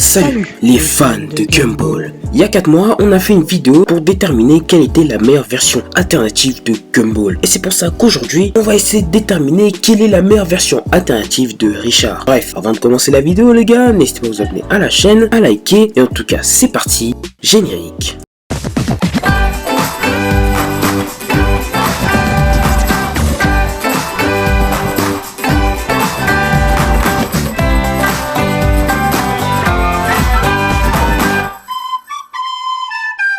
Salut les fans de Gumball. Il y a 4 mois, on a fait une vidéo pour déterminer quelle était la meilleure version alternative de Gumball. Et c'est pour ça qu'aujourd'hui, on va essayer de déterminer quelle est la meilleure version alternative de Richard. Bref, avant de commencer la vidéo les gars, n'hésitez pas à vous abonner à la chaîne, à liker. Et en tout cas, c'est parti, générique.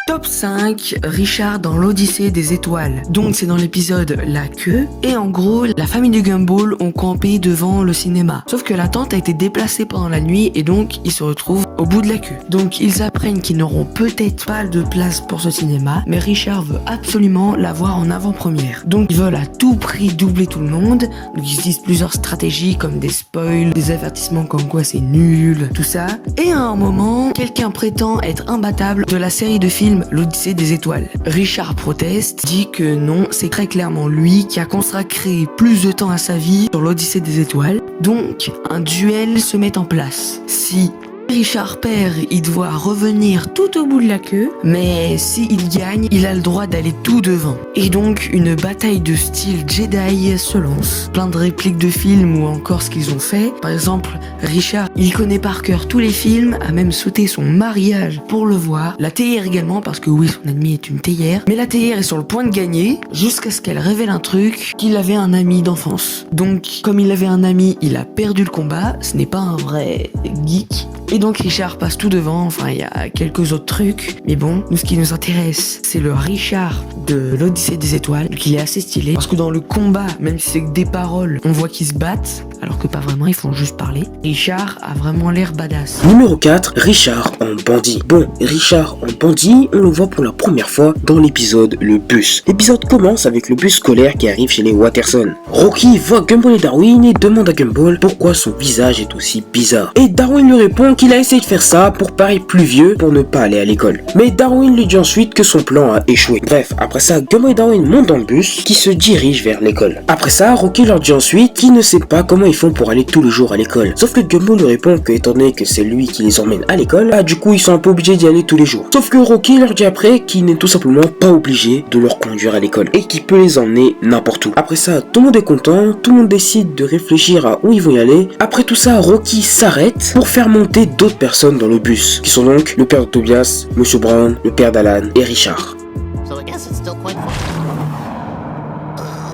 Top 5, Richard dans l'Odyssée des étoiles. Donc c'est dans l'épisode La Queue. Et en gros, la famille de Gumball ont campé devant le cinéma. Sauf que la tente a été déplacée pendant la nuit et donc ils se retrouvent au bout de la queue. Donc ils apprennent qu'ils n'auront peut-être pas de place pour ce cinéma, mais Richard veut absolument la voir en avant-première. Donc ils veulent à tout prix doubler tout le monde. Donc ils utilisent plusieurs stratégies comme des spoils, des avertissements comme quoi c'est nul, tout ça. Et à un moment, quelqu'un prétend être imbattable de la série de films l'Odyssée des étoiles. Richard proteste, dit que non, c'est très clairement lui qui a consacré plus de temps à sa vie sur l'Odyssée des étoiles. Donc, un duel se met en place. Si Richard perd, il doit revenir tout au bout de la queue, mais s'il gagne, il a le droit d'aller tout devant. Et donc, une bataille de style Jedi se lance. Plein de répliques de films ou encore ce qu'ils ont fait. Par exemple, Richard, il connaît par cœur tous les films, a même sauté son mariage pour le voir. La théière également, parce que oui, son ennemi est une théière. Mais la théière est sur le point de gagner, jusqu'à ce qu'elle révèle un truc, qu'il avait un ami d'enfance. Donc, comme il avait un ami, il a perdu le combat, ce n'est pas un vrai geek. Et donc Richard passe tout devant, enfin il y a quelques autres trucs, mais bon, nous ce qui nous intéresse, c'est le Richard de l'Odyssée des étoiles, donc il est assez stylé, parce que dans le combat, même si c'est que des paroles, on voit qu'ils se battent, alors que pas vraiment, ils font juste parler. Richard a vraiment l'air badass. Numéro 4, Richard en bandit. Bon, Richard en bandit, on le voit pour la première fois dans l'épisode Le Bus. L'épisode commence avec le bus scolaire qui arrive chez les Watterson. Rocky voit Gumball et Darwin et demande à Gumball pourquoi son visage est aussi bizarre. Et Darwin lui répond qu'il a essayé de faire ça pour paraître plus vieux pour ne pas aller à l'école. Mais Darwin lui dit ensuite que son plan a échoué. Bref, après ça, Gumball et Darwin montent dans le bus qui se dirige vers l'école. Après ça, Rocky leur dit ensuite qu'il ne sait pas comment ils font pour aller tous les jours à l'école. Sauf que Gumball lui répond que étant donné que c'est lui qui les emmène à l'école, du coup ils sont un peu obligés d'y aller tous les jours. Sauf que Rocky leur dit après qu'il n'est tout simplement pas obligé de leur conduire à l'école et qu'il peut les emmener n'importe où. Après ça, tout le monde est content, tout le monde décide de réfléchir à où ils vont y aller. Après tout ça, Rocky s'arrête pour faire monter d'autres personnes dans le bus, qui sont donc le père de Tobias, Monsieur Brown, le père d'Alan et Richard.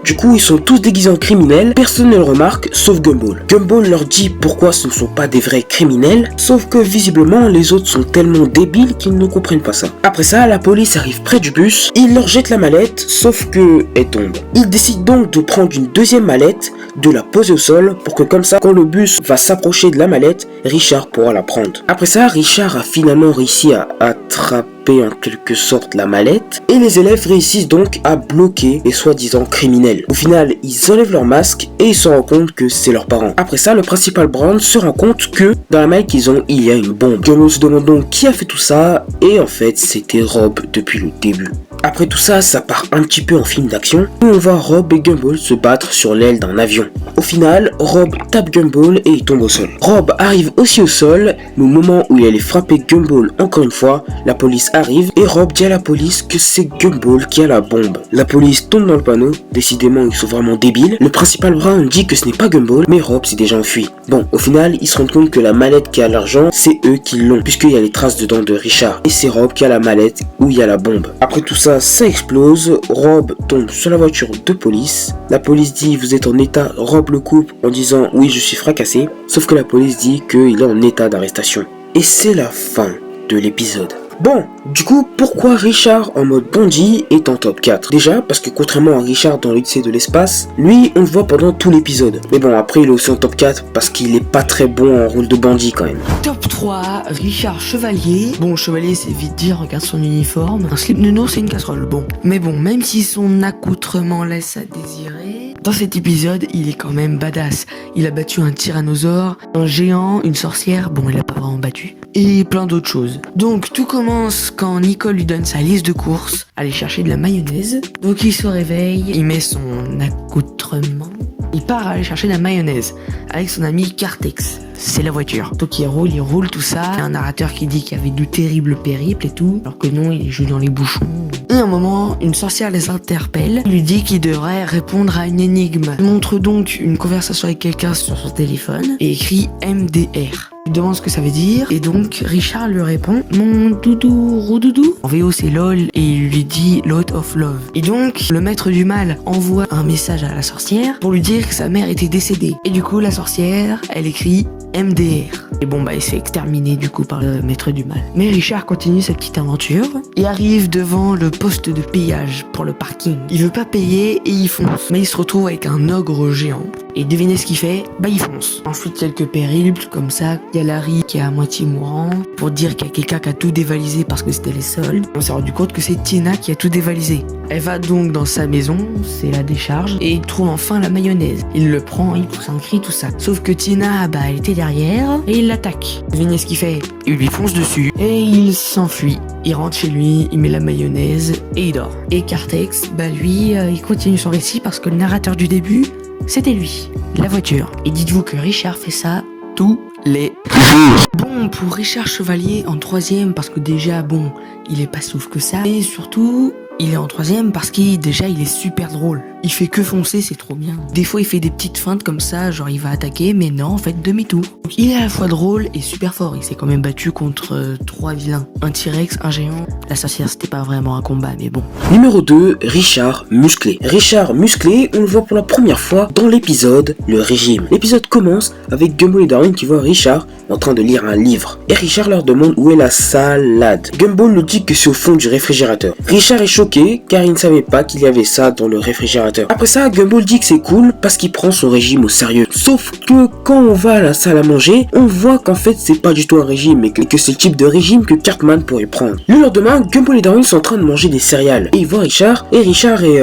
Du coup, ils sont tous déguisés en criminels, personne ne le remarque, sauf Gumball. Gumball leur dit pourquoi ce ne sont pas des vrais criminels, sauf que visiblement, les autres sont tellement débiles qu'ils ne comprennent pas ça. Après ça, la police arrive près du bus, ils leur jettent la mallette, sauf que elle tombe. Ils décident donc de prendre une deuxième mallette, de la poser au sol, pour que comme ça, quand le bus va s'approcher de la mallette, Richard pourra la prendre. Après ça, Richard a finalement réussi à attraper en quelque sorte la mallette et les élèves réussissent donc à bloquer les soi-disant criminels. Au final, ils enlèvent leur masque et ils se rendent compte que c'est leurs parents. Après ça, le principal Brown se rend compte que dans la mallette qu'ils ont, il y a une bombe. Gumball se demande donc qui a fait tout ça et en fait, c'était Rob depuis le début. Après tout ça, ça part un petit peu en film d'action où on voit Rob et Gumball se battre sur l'aile d'un avion. Au final, Rob tape Gumball et il tombe au sol. Rob arrive aussi au sol, mais au moment où il allait frapper Gumball encore une fois, la police arrive et Rob dit à la police que c'est Gumball qui a la bombe. La police tombe dans le panneau, décidément ils sont vraiment débiles. Le principal Brown dit que ce n'est pas Gumball, mais Rob s'est déjà enfui. Bon, au final, ils se rendent compte que la mallette qui a l'argent, c'est eux qui l'ont, puisqu'il y a les traces dedans de Richard. Et c'est Rob qui a la mallette où il y a la bombe. Après tout ça, ça explose, Rob tombe sur la voiture de police. La police dit vous êtes en état, Rob le coupe en disant oui je suis fracassé. Sauf que la police dit qu'il est en état d'arrestation. Et c'est la fin de l'épisode. Bon, du coup, pourquoi Richard en mode bandit est en top 4? Déjà, parce que contrairement à Richard dans l'Odyssée de l'espace, lui, on le voit pendant tout l'épisode. Mais bon, après, il est aussi en top 4 parce qu'il est pas très bon en rôle de bandit quand même. Top 3, Richard Chevalier. Bon, Chevalier, c'est vite dire, regarde son uniforme. Un slip de nour, c'est une casserole, bon. Mais bon, même si son accoutrement laisse à désirer, dans cet épisode, il est quand même badass. Il a battu un tyrannosaure, un géant, une sorcière, bon, il l'a pas vraiment battu. Et plein d'autres choses. Donc, tout commence quand Nicole lui donne sa liste de courses, aller chercher de la mayonnaise. Donc, il se réveille, il met son accoutrement Il part aller chercher de la mayonnaise avec son ami Cartex. C'est la voiture. Donc il roule tout ça. Il y a un narrateur qui dit qu'il y avait de terribles périples et tout, alors que non, il joue dans les bouchons. Et à un moment, une sorcière les interpelle. Il lui dit qu'il devrait répondre à une énigme. Il montre donc une conversation avec quelqu'un sur son téléphone et écrit MDR. Il demande ce que ça veut dire et donc Richard lui répond mon doudou roudoudou. En VO c'est LOL et il lui dit Lot of Love. Et donc le maître du mal envoie un message à la sorcière pour lui dire que sa mère était décédée. Et du coup la sorcière elle écrit MDR. Et bon bah il se fait exterminer du coup par le maître du mal. Mais Richard continue sa petite aventure et arrive devant le poste de payage pour le parking. Il veut pas payer et il fonce. Mais il se retrouve avec un ogre géant. Et devinez ce qu'il fait? Bah il fonce. Ensuite quelques périples comme ça. Il y a Larry qui est à moitié mourant pour dire qu'il y a quelqu'un qui a tout dévalisé parce que c'était les soldes. On s'est rendu compte que c'est Tina qui a tout dévalisé. Elle va donc dans sa maison, c'est la décharge, et il trouve enfin la mayonnaise. Il le prend, il pousse un cri, tout ça. Sauf que Tina, bah elle était derrière et il l'attaque. Devinez ce qu'il fait? Il lui fonce dessus et il s'enfuit. Il rentre chez lui, il met la mayonnaise et il dort. Et Cartex, bah lui, il continue son récit parce que le narrateur du début, c'était lui, la voiture. Et dites-vous que Richard fait ça tous les jours. Bon, pour Richard Chevalier en 3e, parce que déjà, bon, il est pas souffle que ça. Et surtout, il est en 3e parce qu'il est super drôle. Il fait que foncer, c'est trop bien. Des fois, il fait des petites feintes comme ça, genre il va attaquer, mais non, en fait, demi-tour. Donc, il est à la fois drôle et super fort. Il s'est quand même battu contre 3 vilains. Un T-Rex, un géant. La sorcière, c'était pas vraiment un combat, mais bon. Numéro 2, Richard Musclé. Richard Musclé, on le voit pour la première fois dans l'épisode Le Régime. L'épisode commence avec Gumball et Darwin qui voient Richard en train de lire un livre. Et Richard leur demande où est la salade. Gumball nous dit que c'est au fond du réfrigérateur. Richard est choqué car il ne savait pas qu'il y avait ça dans le réfrigérateur. Après ça, Gumball dit que c'est cool parce qu'il prend son régime au sérieux. Sauf que quand on va à la salle à manger, on voit qu'en fait c'est pas du tout un régime et que c'est le type de régime que Cartman pourrait prendre. Le lendemain, Gumball et Darwin sont en train de manger des céréales et ils voient Richard et Richard est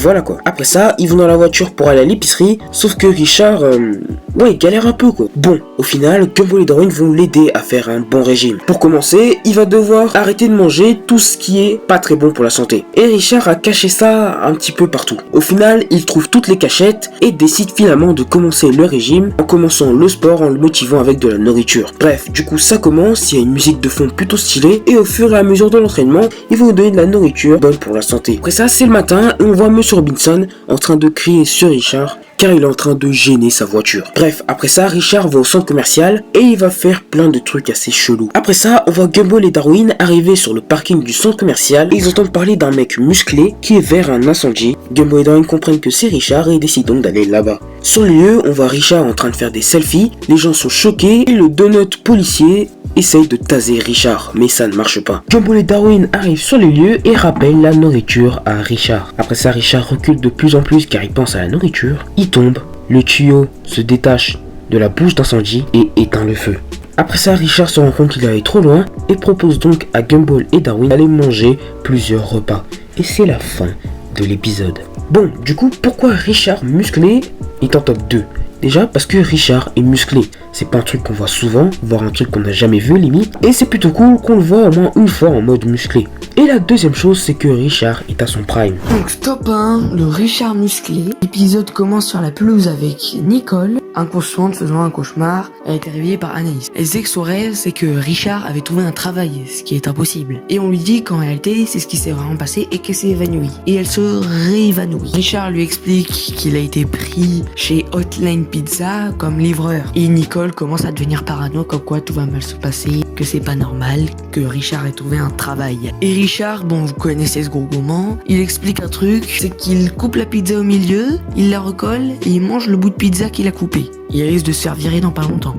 voilà quoi. Après ça, ils vont dans la voiture pour aller à l'épicerie, sauf que Richard, il galère un peu quoi. Bon, au final, Gumball et Darwin vont l'aider à faire un bon régime. Pour commencer, il va devoir arrêter de manger tout ce qui est pas très bon pour la santé. Et Richard a caché ça un petit peu partout. Au final, il trouve toutes les cachettes et décide finalement de commencer le régime en commençant le sport en le motivant avec de la nourriture. Bref, du coup ça commence, il y a une musique de fond plutôt stylée et au fur et à mesure de l'entraînement, ils vont donner de la nourriture bonne pour la santé. Après ça, c'est le matin et on voit Monsieur Robinson en train de crier sur Richard car il est en train de gêner sa voiture. Bref, après ça, Richard va au centre commercial et il va faire plein de trucs assez chelous. Après ça, on voit Gumball et Darwin arriver sur le parking du centre commercial et ils entendent parler d'un mec musclé qui est vers un incendie. Gumball et Darwin comprennent que c'est Richard et ils décident donc d'aller là-bas. Sur le lieu, on voit Richard en train de faire des selfies, les gens sont choqués et le donut policier essaye de taser Richard, mais ça ne marche pas. Gumball et Darwin arrivent sur les lieux et rappellent la nourriture à Richard. Après ça, Richard recule de plus en plus car il pense à la nourriture. Il tombe, le tuyau se détache de la bouche d'incendie et éteint le feu. Après ça, Richard se rend compte qu'il est allé trop loin et propose donc à Gumball et Darwin d'aller manger plusieurs repas. Et c'est la fin de l'épisode. Bon, du coup, pourquoi Richard musclé est en top 2 ? Déjà parce que Richard est musclé. C'est pas un truc qu'on voit souvent, voire un truc qu'on n'a jamais vu limite. Et c'est plutôt cool qu'on le voit au moins une fois en mode musclé. Et la deuxième chose, c'est que Richard est à son prime. Donc stop 1, le Richard musclé. L'épisode commence sur la pelouse avec Nicole, inconsciente faisant un cauchemar. Elle a été réveillée par Anaïs. Elle sait que son rêve, c'est que Richard avait trouvé un travail, ce qui est impossible. Et on lui dit qu'en réalité, c'est ce qui s'est vraiment passé et qu'elle s'est évanouie. Et elle se réévanouit. Richard lui explique qu'il a été pris chez Hotline Pizza comme livreur. Et Nicole commence à devenir parano, comme quoi tout va mal se passer, que c'est pas normal, que Richard ait trouvé un travail. Et Richard, bon vous connaissez ce gros gourmand, il explique un truc, c'est qu'il coupe la pizza au milieu, il la recolle et il mange le bout de pizza qu'il a coupé. Il risque de se faire virer dans pas longtemps.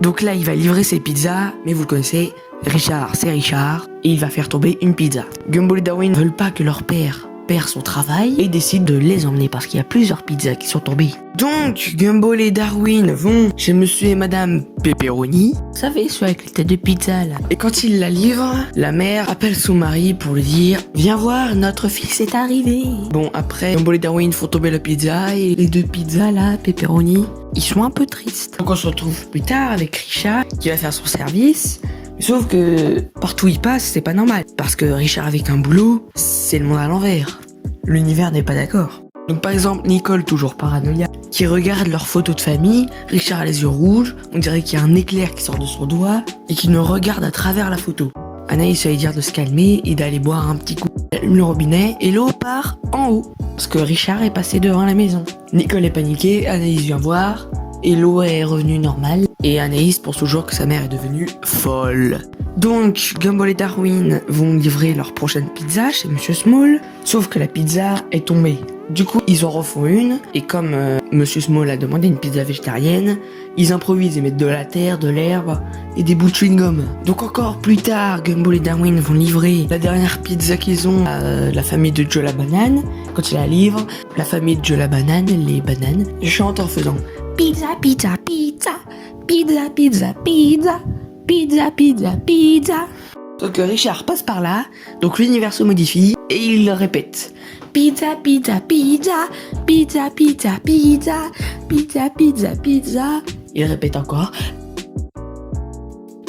Donc là il va livrer ses pizzas, mais vous le connaissez, Richard c'est Richard, et il va faire tomber une pizza. Gumball et Darwin veulent pas que leur père perd son travail et décide de les emmener parce qu'il y a plusieurs pizzas qui sont tombées. Donc, Gumball et Darwin vont chez monsieur et madame Pepperoni. Vous savez, ceux avec les têtes de pizza là. Et quand ils la livrent, la mère appelle son mari pour lui dire « Viens voir, notre fils est arrivé !» Bon, après, Gumball et Darwin font tomber la pizza et les deux pizzas là, Pepperoni, ils sont un peu tristes. Donc on se retrouve plus tard avec Richard qui va faire son service. Sauf que partout où il passe, c'est pas normal. Parce que Richard avec un boulot, c'est le monde à l'envers. L'univers n'est pas d'accord. Donc par exemple, Nicole, toujours paranoïaque, qui regarde leurs photos de famille, Richard a les yeux rouges, on dirait qu'il y a un éclair qui sort de son doigt, et qui nous regarde à travers la photo. Anaïs va lui dire de se calmer et d'aller boire un petit coup. Elle allume le robinet et l'eau part en haut, parce que Richard est passé devant la maison. Nicole est paniquée, Anaïs vient voir, et l'eau est revenue normale, et Anaïs pense toujours que sa mère est devenue folle. Donc, Gumball et Darwin vont livrer leur prochaine pizza chez Monsieur Small, sauf que la pizza est tombée. Du coup, ils en refont une, et comme Monsieur Small a demandé une pizza végétarienne, ils improvisent et mettent de la terre, de l'herbe et des bouts de chewing-gum. Donc encore plus tard, Gumball et Darwin vont livrer la dernière pizza qu'ils ont à la famille de Joe la banane. Quand ils la livrent, la famille de Joe la banane, les bananes, chantent en faisant pizza, pizza, pizza, pizza, pizza, pizza, pizza, pizza, pizza. Donc Richard passe par là, donc l'univers se modifie et il le répète. Pizza, pizza, pizza, pizza, pizza, pizza, pizza, pizza, pizza. Il répète encore.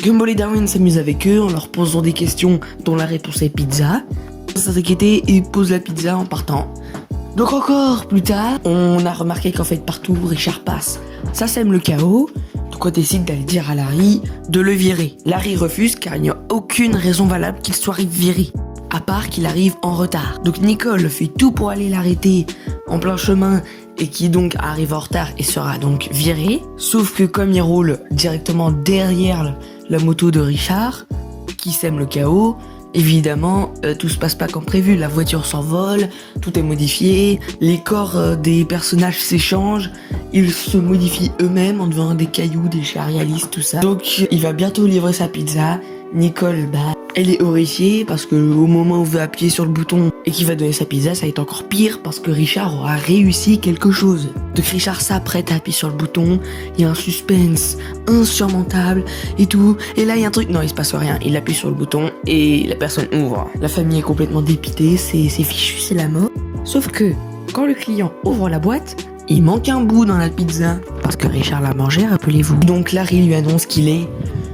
Gumball et Darwin s'amusent avec eux en leur posant des questions dont la réponse est pizza. Sans s'inquiéter, ils posent la pizza en partant. Donc encore plus tard, on a remarqué qu'en fait partout Richard passe. Ça sème le chaos. Donc on décide d'aller dire à Larry de le virer. Larry refuse car il n'y a aucune raison valable qu'il soit viré, à part qu'il arrive en retard. Donc Nicole fait tout pour aller l'arrêter en plein chemin et qui donc arrive en retard et sera donc viré. Sauf que comme il roule directement derrière la moto de Richard, qui sème le chaos, évidemment, tout se passe pas comme prévu. La voiture s'envole, tout est modifié, les corps des personnages s'échangent, ils se modifient eux-mêmes en devenant des cailloux, des réalistes, tout ça. Donc il va bientôt livrer sa pizza. Nicole, elle est horrifiée parce que au moment où il va appuyer sur le bouton et qu'il va donner sa pizza, ça va être encore pire parce que Richard aura réussi quelque chose. Donc Richard s'apprête à appuyer sur le bouton, il y a un suspense insurmontable et tout. Et là il y a un truc, non il se passe rien, il appuie sur le bouton et la personne ouvre. La famille est complètement dépitée, c'est fichu, c'est la mort. Sauf que quand le client ouvre la boîte, il manque un bout dans la pizza parce que Richard l'a mangé, rappelez-vous. Donc Larry lui annonce qu'il est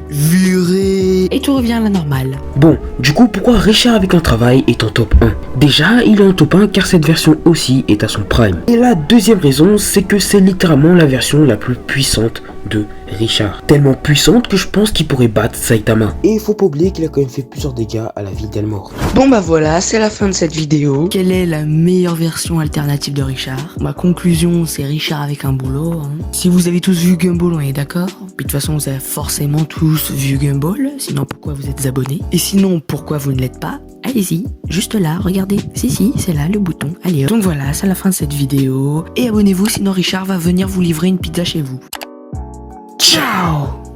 viré. Et tout revient à la normale. Bon, du coup, pourquoi Richard avec un travail est en top 1? Déjà, il est en top 1 car cette version aussi est à son prime. Et la deuxième raison, c'est que c'est littéralement la version la plus puissante de Richard. Tellement puissante que je pense qu'il pourrait battre Saitama. Et il faut pas oublier qu'il a quand même fait plusieurs dégâts à la ville d'Elmore. Bon bah voilà, c'est la fin de cette vidéo. Quelle est la meilleure version alternative de Richard? Ma conclusion, c'est Richard avec un boulot. Si vous avez tous vu Gumball, on est d'accord. Puis de toute façon, vous avez forcément tous vu Gumball. Sinon, pourquoi vous êtes abonnés? Et sinon, pourquoi vous ne l'êtes pas? Allez-y, juste là, regardez. Si, c'est là le bouton. Allez hop. Donc voilà, c'est la fin de cette vidéo. Et abonnez-vous, sinon Richard va venir vous livrer une pizza chez vous. Ciao!